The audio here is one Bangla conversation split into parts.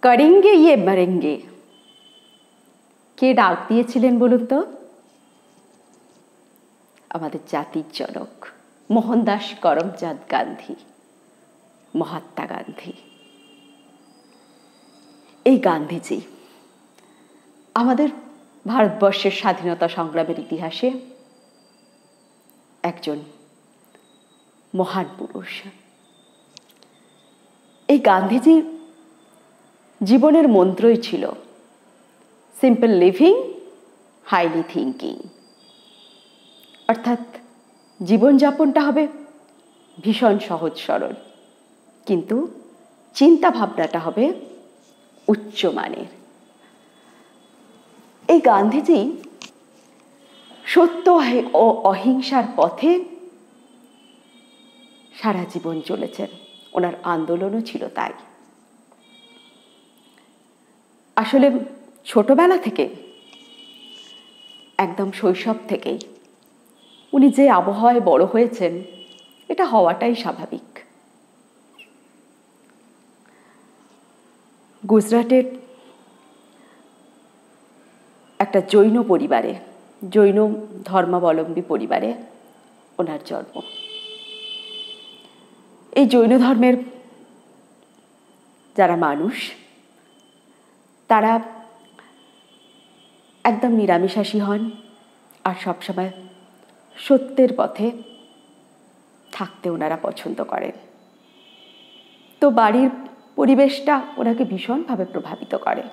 করেঙ্গে ইয়ে মরেঙ্গে কে ডাক দিয়েছিলেন বলুন তো? আমাদের জাতির জনক মোহনদাস করমচাঁদ গান্ধী, মহাত্মা গান্ধী। এই গান্ধীজি আমাদের ভারতবর্ষের স্বাধীনতা সংগ্রামের ইতিহাসে একজন মহান পুরুষ। এই গান্ধীজির জীবনের মন্ত্রই ছিল সিম্পল লিভিং, হাইলি থিঙ্কিং। অর্থাৎ জীবনযাপনটা হবে ভীষণ সহজ সরল, কিন্তু চিন্তা ভাবনাটা হবে উচ্চমানের। এই গান্ধীজি সত্য ও অহিংসার পথে সারা জীবন চলেছেন, ওনার আন্দোলনও ছিল তাই। আসলে ছোটবেলা থেকে, একদম শৈশব থেকেই উনি যে আবহাওয়ায় বড় হয়েছেন, এটা হওয়াটাই স্বাভাবিক। গুজরাটের একটা জৈন পরিবারে, জৈন ধর্মাবলম্বী পরিবারে ওনার জন্ম। এই জৈন ধর্মের যারা মানুষ, তারা একদম নিরামিষাশী হন আর সবসময় সত্যের পথে থাকতে ওনারা পছন্দ করেন। তো বাড়ির পরিবেশটা ওনাকে ভীষণভাবে প্রভাবিত করে।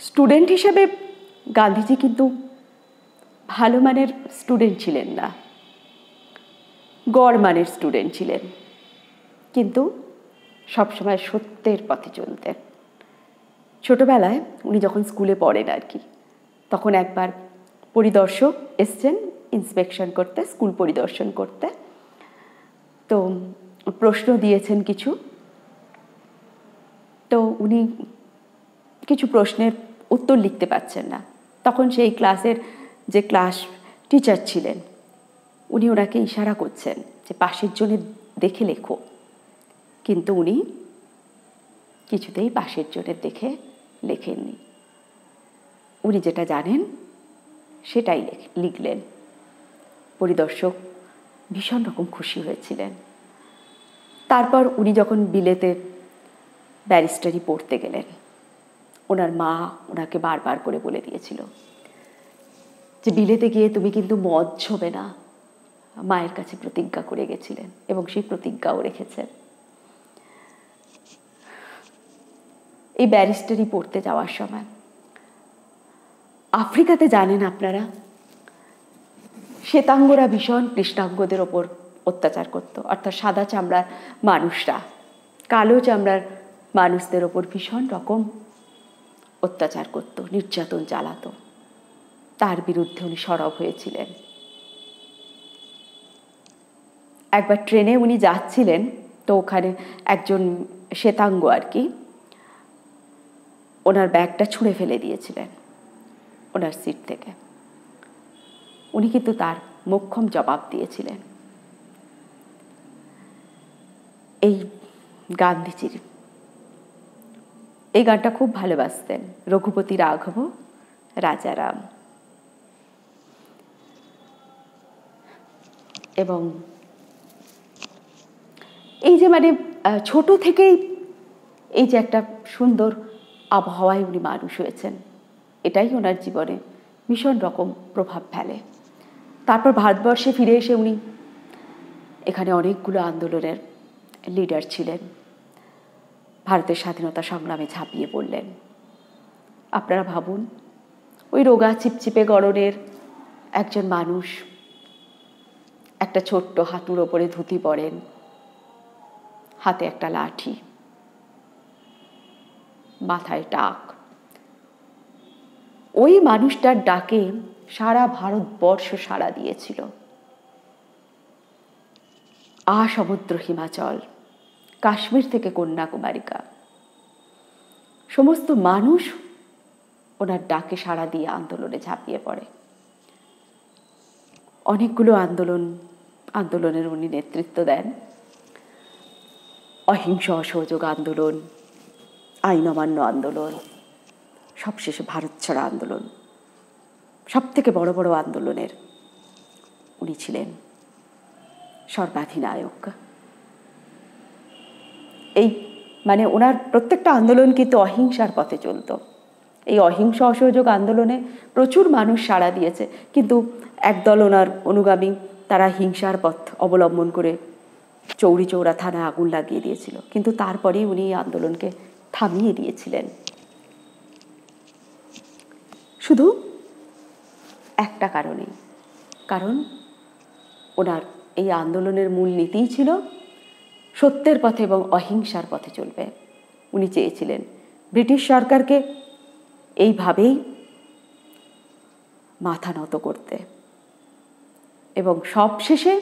স্টুডেন্ট হিসেবে গান্ধীজি কিন্তু ভালো মানের স্টুডেন্ট ছিলেন না, গড় মানের স্টুডেন্ট ছিলেন, কিন্তু সবসময় সত্যের পথে চলতেন। ছোটবেলায় উনি যখন স্কুলে পড়েন আর কি, তখন একবার পরিদর্শক এসছেন ইন্সপেকশন করতে, স্কুল পরিদর্শন করতে। তো প্রশ্ন দিয়েছেন কিছু, তো উনি কিছু প্রশ্নের উত্তর লিখতে পারছেন না। তখন সেই ক্লাসের যে ক্লাস টিচার ছিলেন, উনি ওনাকে ইশারা করছেন যে পাশের জনের দেখে লেখো, কিন্তু উনি কিছুতেই পাশের জনের দেখে লেখেননি। উনি যেটা জানেন সেটাই লিখলেন। পরিদর্শক ভীষণ রকম খুশি হয়েছিলেন। তারপর উনি যখন বিলেতে ব্যারিস্টারি পড়তে গেলেন, ওনার মা ওনাকে বারবার করে বলে দিয়েছিল যে বিলেতে গিয়ে তুমি কিন্তু মদ ছোবে না। মায়ের কাছে প্রতিজ্ঞা করে গেছিলেন এবং সেই প্রতিজ্ঞাও রেখেছেন। এই ব্যারিস্টারি পড়তে যাওয়ার সময় আফ্রিকাতে জানেন আপনারা, শ্বেতাঙ্গরা ভীষণ কৃষ্ণাঙ্গদের ওপর অত্যাচার করত। অর্থাৎ সাদা চামড়ার মানুষরা কালো চামড়ার মানুষদের ওপর ভীষণ রকম অত্যাচার করত, নির্যাতন চালাতো। তার বিরুদ্ধে উনি সরব হয়েছিলেন। একবার ট্রেনে উনি যাচ্ছিলেন, তো ওখানে একজন শ্বেতাঙ্গ আর কি ওনার ব্যাগটা ছুঁড়ে ফেলে দিয়েছিলেন ওনার সিট থেকে। উনি কিন্তু তার মোক্ষম জবাব দিয়েছিলেন। এই গান্ধীজির এই গানটা খুব ভালোবাসতেন, রঘুপতি রাঘব রাজারাম। এবং এই যে মানে ছোট থেকেই এই যে একটা সুন্দর আবহাওয়ায় উনি মানুষ হয়েছেন, এটাই ওনার জীবনে ভীষণ রকম প্রভাব ফেলে। তারপর ভারতবর্ষে ফিরে এসে উনি এখানে অনেকগুলো আন্দোলনের লিডার ছিলেন, ভারতের স্বাধীনতা সংগ্রামে ঝাঁপিয়ে পড়লেন। আপনারা ভাবুন, ওই রোগা চিপচিপে গড়নের একজন মানুষ একটা ছোট্ট হাঁটুর ওপরে ধুতি পরেন, হাতে একটা লাঠি, মাথায় টাক। ওই মানুষটার ডাকে সারা ভারতবর্ষ সাড়া দিয়েছিল। সমুদ্র হিমাচল, কাশ্মীর থেকে কন্যাকুমারিকা, সমস্ত মানুষ ওনার ডাকে সাড়া দিয়ে আন্দোলনে ঝাঁপিয়ে পড়ে। অনেকগুলো আন্দোলনের উনি নেতৃত্ব দেন। অহিংস অসহযোগ আন্দোলন, আইন অমান্য আন্দোলন, সবশেষে ভারত ছাড়া আন্দোলন, সব থেকে বড় বড় আন্দোলনের উনি ছিলেন সর্বাধিনায়ক। এই মানে ওনার প্রত্যেকটা আন্দোলন কিন্তু অহিংসার পথে চলত। এই অহিংস অসহযোগ আন্দোলনে প্রচুর মানুষ সাড়া দিয়েছে, কিন্তু একদল ওনার অনুগামী তারা হিংসার পথ অবলম্বন করে চৌরি চৌরা থানায় আগুন লাগিয়ে দিয়েছিল, কিন্তু তারপরেই উনি এই আন্দোলনকে থামিয়ে দিয়েছিলেন। শুধু একটা কারণে, কারণ ওনার এই আন্দোলনের মূল নীতিই ছিল সত্যের পথে এবং অহিংসার পথে চলবে। উনি চেয়েছিলেন ব্রিটিশ সরকারকে এইভাবেই মাথা নত করতে, এবং সবশেষে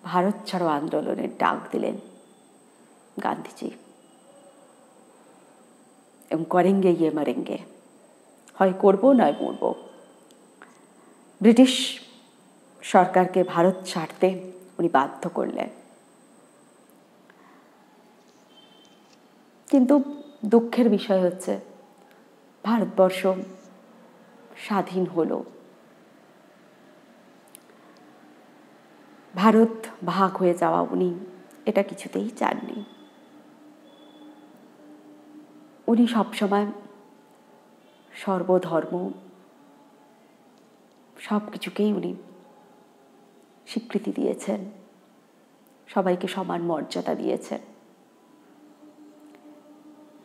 ভারত ছাড়ো আন্দোলনের ডাক দিলেন গান্ধীজি, এবং করেঙ্গে ইয়ে মারেঙ্গে, হয় করবো নয় মরব। ব্রিটিশ সরকারকে ভারত ছাড়তে উনি বাধ্য করলেন। কিন্তু দুঃখের বিষয় হচ্ছে ভারতবর্ষ স্বাধীন হলো, ভারত ভাগ হয়ে যাওয়া উনি এটা কিছুতেই চাননি। উনি সবসময় সর্বধর্ম সব কিছুকেই উনি স্বীকৃতি দিয়েছেন, সবাইকে সমান মর্যাদা দিয়েছেন।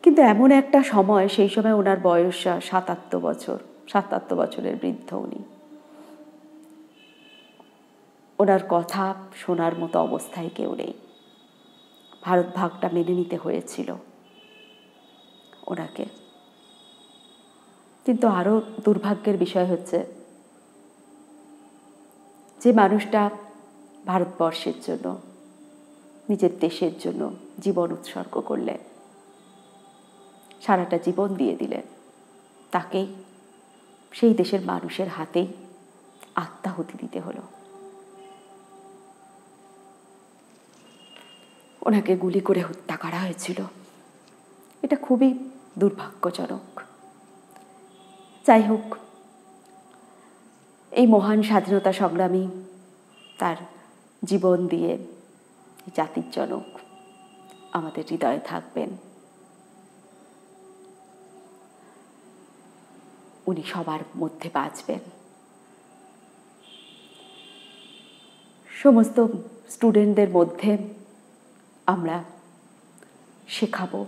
কিন্তু এমন একটা সময়, সেই সময় ওনার বয়স ৭৭ বছরের বৃদ্ধ উনি, ওনার কথা শোনার মতো অবস্থায় কেউ নেই। ভারত ভাগটা মেনে নিতে হয়েছিল ওনাকে। কিন্তু আরো দুর্ভাগ্যের বিষয় হচ্ছে যে মানুষটা ভারতবর্ষের জন্য, নিজের দেশের জন্য জীবন উৎসর্গ করলেন, সারাটা জীবন দিয়ে দিলেন, তাকেই সেই দেশের মানুষের হাতেই আত্মাহুতি দিতে হলো। ওনাকে গুলি করে হত্যা করা হয়েছিল। এটা খুবই দুর্ভাগ্যজনক। যাই হোক, এই মহান স্বাধীনতা সংগ্রামী তার জীবন দিয়ে জাতির জনক আমাদের হৃদয়ে থাকবেন। উনি সবার মধ্যে বাঁচবেন। সমস্ত স্টুডেন্টদের মধ্যে আমরা শেখাবো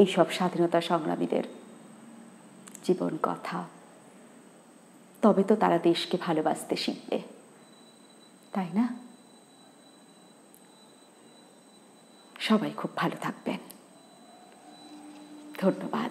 এইসব স্বাধীনতা সংগ্রামীদের জীবন কথা, তবে তো তারা দেশকে ভালোবাসতে শিখবে, তাই না? সবাই খুব ভালো থাকবেন। ধন্যবাদ।